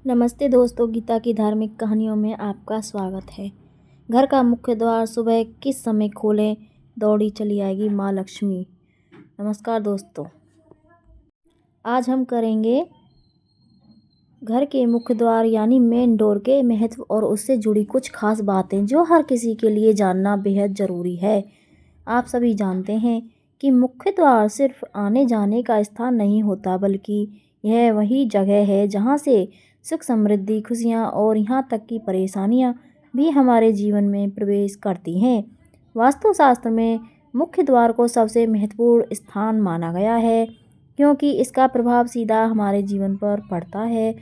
नमस्ते दोस्तों, गीता की धार्मिक कहानियों में आपका स्वागत है। घर का मुख्य द्वार सुबह किस समय खोलें, दौड़ी चली आएगी माँ लक्ष्मी। नमस्कार दोस्तों, आज हम करेंगे घर के मुख्य द्वार यानी मेन डोर के महत्व और उससे जुड़ी कुछ खास बातें जो हर किसी के लिए जानना बेहद ज़रूरी है। आप सभी जानते हैं कि मुख्य द्वार सिर्फ आने जाने का स्थान नहीं होता, बल्कि यह वही जगह है जहाँ से सुख समृद्धि, खुशियाँ और यहाँ तक कि परेशानियाँ भी हमारे जीवन में प्रवेश करती हैं। वास्तुशास्त्र में मुख्य द्वार को सबसे महत्वपूर्ण स्थान माना गया है, क्योंकि इसका प्रभाव सीधा हमारे जीवन पर पड़ता है।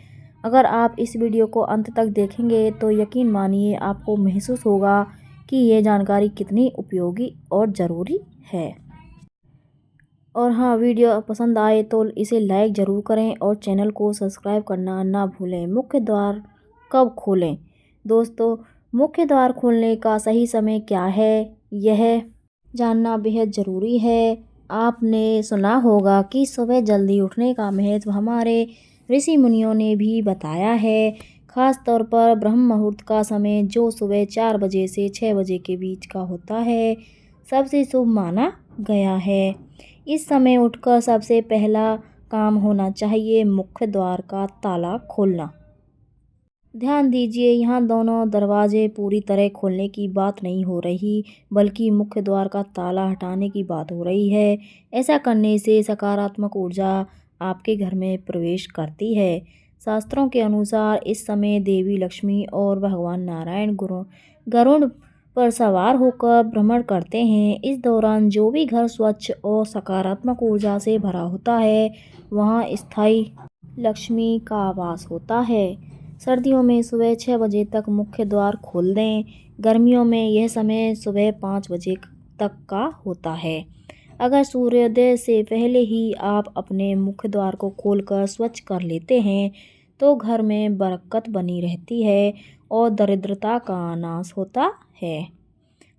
अगर आप इस वीडियो को अंत तक देखेंगे तो यकीन मानिए आपको महसूस होगा कि ये जानकारी कितनी उपयोगी और ज़रूरी है। और हाँ, वीडियो पसंद आए तो इसे लाइक ज़रूर करें और चैनल को सब्सक्राइब करना ना भूलें। मुख्य द्वार कब खोलें? दोस्तों, मुख्य द्वार खोलने का सही समय क्या है, यह जानना बेहद ज़रूरी है। आपने सुना होगा कि सुबह जल्दी उठने का महत्व हमारे ऋषि मुनियों ने भी बताया है। खास तौर पर ब्रह्म मुहूर्त का समय जो सुबह 4 बजे से 6 बजे के बीच का होता है, सबसे शुभ माना गया है। इस समय उठकर सबसे पहला काम होना चाहिए मुख्य द्वार का ताला खोलना। ध्यान दीजिए, यहाँ दोनों दरवाजे पूरी तरह खोलने की बात नहीं हो रही, बल्कि मुख्य द्वार का ताला हटाने की बात हो रही है। ऐसा करने से सकारात्मक ऊर्जा आपके घर में प्रवेश करती है। शास्त्रों के अनुसार इस समय देवी लक्ष्मी और भगवान नारायण गरुड़ पर सवार होकर भ्रमण करते हैं। इस दौरान जो भी घर स्वच्छ और सकारात्मक ऊर्जा से भरा होता है, वहाँ स्थायी लक्ष्मी का वास होता है। सर्दियों में सुबह 6 बजे तक मुख्य द्वार खोल दें। गर्मियों में यह समय सुबह 5 बजे तक का होता है। अगर सूर्योदय से पहले ही आप अपने मुख्य द्वार को खोलकर स्वच्छ कर लेते हैं, तो घर में बरकत बनी रहती है और दरिद्रता का नाश होता है।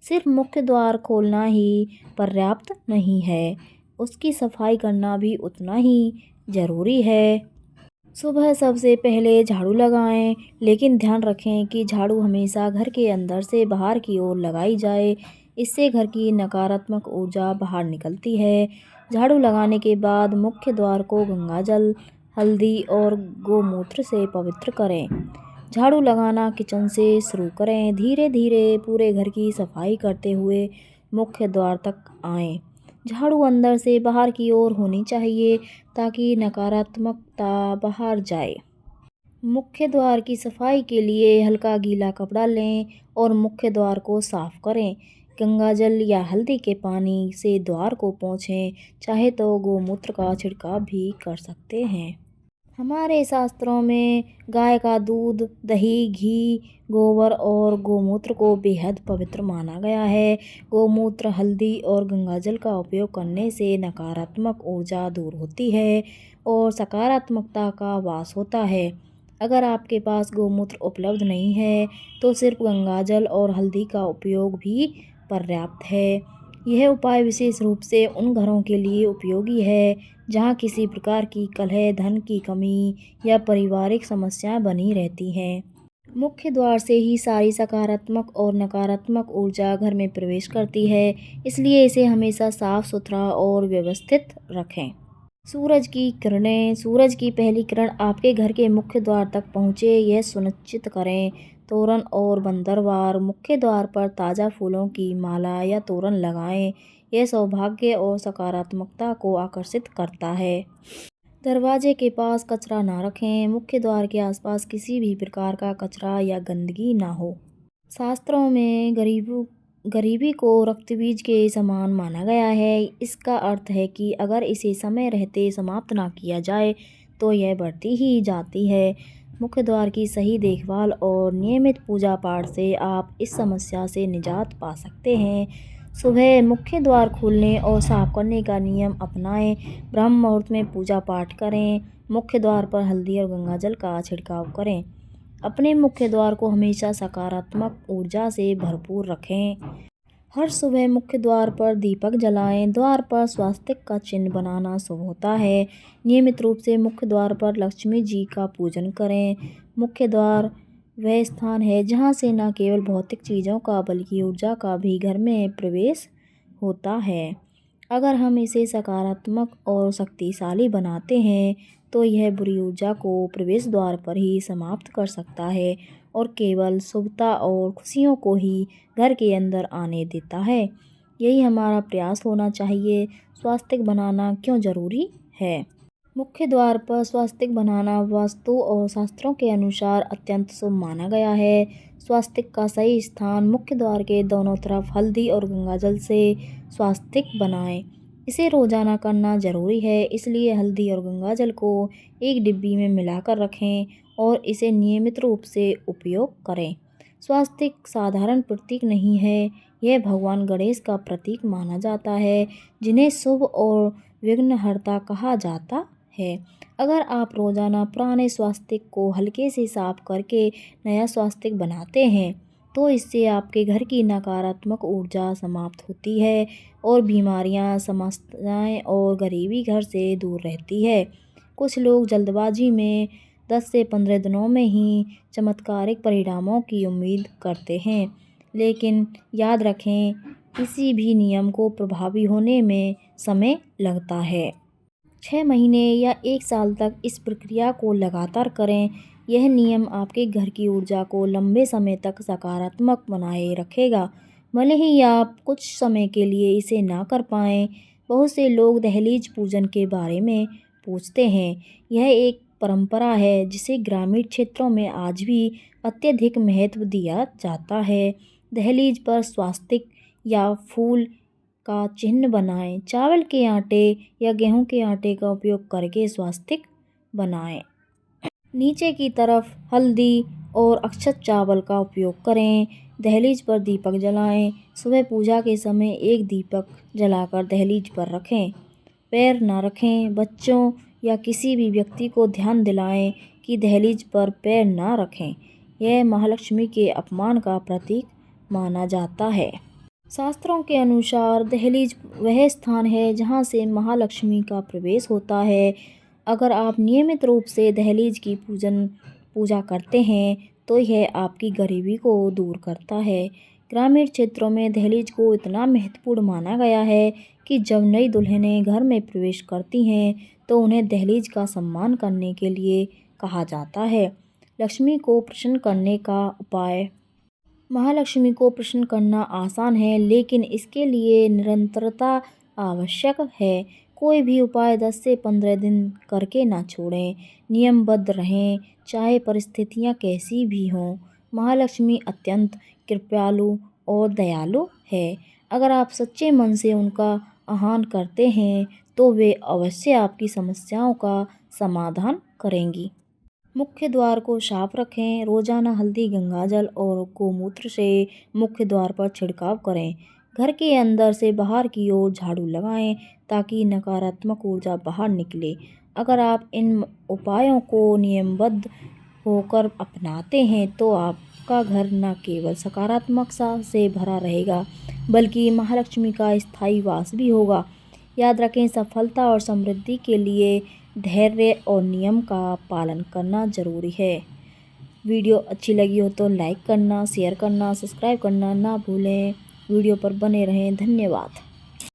सिर्फ मुख्य द्वार खोलना ही पर्याप्त नहीं है, उसकी सफाई करना भी उतना ही ज़रूरी है। सुबह सबसे पहले झाड़ू लगाएं, लेकिन ध्यान रखें कि झाड़ू हमेशा घर के अंदर से बाहर की ओर लगाई जाए। इससे घर की नकारात्मक ऊर्जा बाहर निकलती है। झाड़ू लगाने के बाद मुख्य द्वार को गंगाजल, हल्दी और गोमूत्र से पवित्र करें। झाड़ू लगाना किचन से शुरू करें। धीरे धीरे पूरे घर की सफाई करते हुए मुख्य द्वार तक आएं। झाड़ू अंदर से बाहर की ओर होनी चाहिए ताकि नकारात्मकता बाहर जाए। मुख्य द्वार की सफाई के लिए हल्का गीला कपड़ा लें और मुख्य द्वार को साफ करें। गंगाजल या हल्दी के पानी से द्वार को पोंछें, चाहे तो गोमूत्र का छिड़काव भी कर सकते हैं। हमारे शास्त्रों में गाय का दूध, दही, घी, गोबर और गोमूत्र को बेहद पवित्र माना गया है। गोमूत्र, हल्दी और गंगाजल का उपयोग करने से नकारात्मक ऊर्जा दूर होती है और सकारात्मकता का वास होता है। अगर आपके पास गोमूत्र उपलब्ध नहीं है, तो सिर्फ गंगाजल और हल्दी का उपयोग भी पर्याप्त है। यह उपाय विशेष रूप से उन घरों के लिए उपयोगी है जहाँ किसी प्रकार की कलह, धन की कमी या पारिवारिक समस्याएं बनी रहती हैं। मुख्य द्वार से ही सारी सकारात्मक और नकारात्मक ऊर्जा घर में प्रवेश करती है, इसलिए इसे हमेशा साफ सुथरा और व्यवस्थित रखें। सूरज की किरणें, सूरज की पहली किरण आपके घर के मुख्य द्वार तक पहुँचे, यह सुनिश्चित करें। तोरण और बंदरवार, मुख्य द्वार पर ताज़ा फूलों की माला या तोरण लगाएं। यह सौभाग्य और सकारात्मकता को आकर्षित करता है। दरवाजे के पास कचरा ना रखें। मुख्य द्वार के आसपास किसी भी प्रकार का कचरा या गंदगी ना हो। शास्त्रों में गरीबी को रक्तबीज के समान माना गया है। इसका अर्थ है कि अगर इसे समय रहते समाप्त ना किया जाए तो यह बढ़ती ही जाती है। मुख्य द्वार की सही देखभाल और नियमित पूजा पाठ से आप इस समस्या से निजात पा सकते हैं। सुबह मुख्य द्वार खोलने और साफ करने का नियम अपनाएं। ब्रह्म मुहूर्त में पूजा पाठ करें। मुख्य द्वार पर हल्दी और गंगाजल का छिड़काव करें। अपने मुख्य द्वार को हमेशा सकारात्मक ऊर्जा से भरपूर रखें। हर सुबह मुख्य द्वार पर दीपक जलाएं। द्वार पर स्वास्तिक का चिन्ह बनाना शुभ होता है। नियमित रूप से मुख्य द्वार पर लक्ष्मी जी का पूजन करें। मुख्य द्वार वह स्थान है जहां से न केवल भौतिक चीज़ों का बल्कि ऊर्जा का भी घर में प्रवेश होता है। अगर हम इसे सकारात्मक और शक्तिशाली बनाते हैं तो यह बुरी ऊर्जा को प्रवेश द्वार पर ही समाप्त कर सकता है और केवल शुभता और खुशियों को ही घर के अंदर आने देता है। यही हमारा प्रयास होना चाहिए। स्वास्तिक बनाना क्यों ज़रूरी है? मुख्य द्वार पर स्वास्तिक बनाना वास्तु और शास्त्रों के अनुसार अत्यंत शुभ माना गया है। स्वास्तिक का सही स्थान मुख्य द्वार के दोनों तरफ हल्दी और गंगाजल से स्वास्तिक बनाएं। इसे रोजाना करना जरूरी है, इसलिए हल्दी और गंगाजल को एक डिब्बी में मिलाकर रखें और इसे नियमित रूप से उपयोग करें। स्वास्तिक साधारण प्रतीक नहीं है, यह भगवान गणेश का प्रतीक माना जाता है, जिन्हें शुभ और विघ्नहर्ता कहा जाता है। अगर आप रोजाना पुराने स्वास्तिक को हल्के से साफ करके नया स्वास्तिक बनाते हैं तो इससे आपके घर की नकारात्मक ऊर्जा समाप्त होती है और बीमारियां, समस्याएं और गरीबी घर से दूर रहती है। कुछ लोग जल्दबाजी में 10 से 15 दिनों में ही चमत्कारिक परिणामों की उम्मीद करते हैं, लेकिन याद रखें, किसी भी नियम को प्रभावी होने में समय लगता है। 6 महीने या 1 साल तक इस प्रक्रिया को लगातार करें। यह नियम आपके घर की ऊर्जा को लंबे समय तक सकारात्मक बनाए रखेगा, भले ही आप कुछ समय के लिए इसे ना कर पाएँ। बहुत से लोग दहलीज पूजन के बारे में पूछते हैं। यह एक परंपरा है जिसे ग्रामीण क्षेत्रों में आज भी अत्यधिक महत्व दिया जाता है। दहलीज पर स्वास्तिक या फूल का चिन्ह बनाएं। चावल के आटे या गेहूं के आटे का उपयोग करके स्वास्तिक बनाएं। नीचे की तरफ हल्दी और अक्षत चावल का उपयोग करें। दहलीज पर दीपक जलाएं। सुबह पूजा के समय एक दीपक जलाकर दहलीज पर रखें। पैर न रखें। बच्चों या किसी भी व्यक्ति को ध्यान दिलाएं कि दहलीज पर पैर न रखें। यह महालक्ष्मी के अपमान का प्रतीक माना जाता है। शास्त्रों के अनुसार दहलीज वह स्थान है जहां से महालक्ष्मी का प्रवेश होता है। अगर आप नियमित रूप से दहलीज की पूजा करते हैं तो यह आपकी गरीबी को दूर करता है। ग्रामीण क्षेत्रों में दहलीज को इतना महत्वपूर्ण माना गया है कि जब नई दुल्हनें घर में प्रवेश करती हैं तो उन्हें दहलीज का सम्मान करने के लिए कहा जाता है। लक्ष्मी को प्रसन्न करने का उपाय। महालक्ष्मी को प्रसन्न करना आसान है, लेकिन इसके लिए निरंतरता आवश्यक है। कोई भी उपाय 10 से 15 दिन करके ना छोड़ें। नियमबद्ध रहें, चाहे परिस्थितियां कैसी भी हों। महालक्ष्मी अत्यंत कृपालु और दयालु है। अगर आप सच्चे मन से उनका आह्वान करते हैं तो वे अवश्य आपकी समस्याओं का समाधान करेंगी। मुख्य द्वार को साफ रखें। रोजाना हल्दी, गंगाजल और गोमूत्र से मुख्य द्वार पर छिड़काव करें। घर के अंदर से बाहर की ओर झाड़ू लगाएं ताकि नकारात्मक ऊर्जा बाहर निकले। अगर आप इन उपायों को नियमबद्ध होकर अपनाते हैं तो आपका घर न केवल सकारात्मकता से भरा रहेगा बल्कि महालक्ष्मी का स्थायी वास भी होगा। याद रखें, सफलता और समृद्धि के लिए धैर्य और नियम का पालन करना जरूरी है। वीडियो अच्छी लगी हो तो लाइक करना, शेयर करना, सब्सक्राइब करना ना भूलें। वीडियो पर बने रहें। धन्यवाद।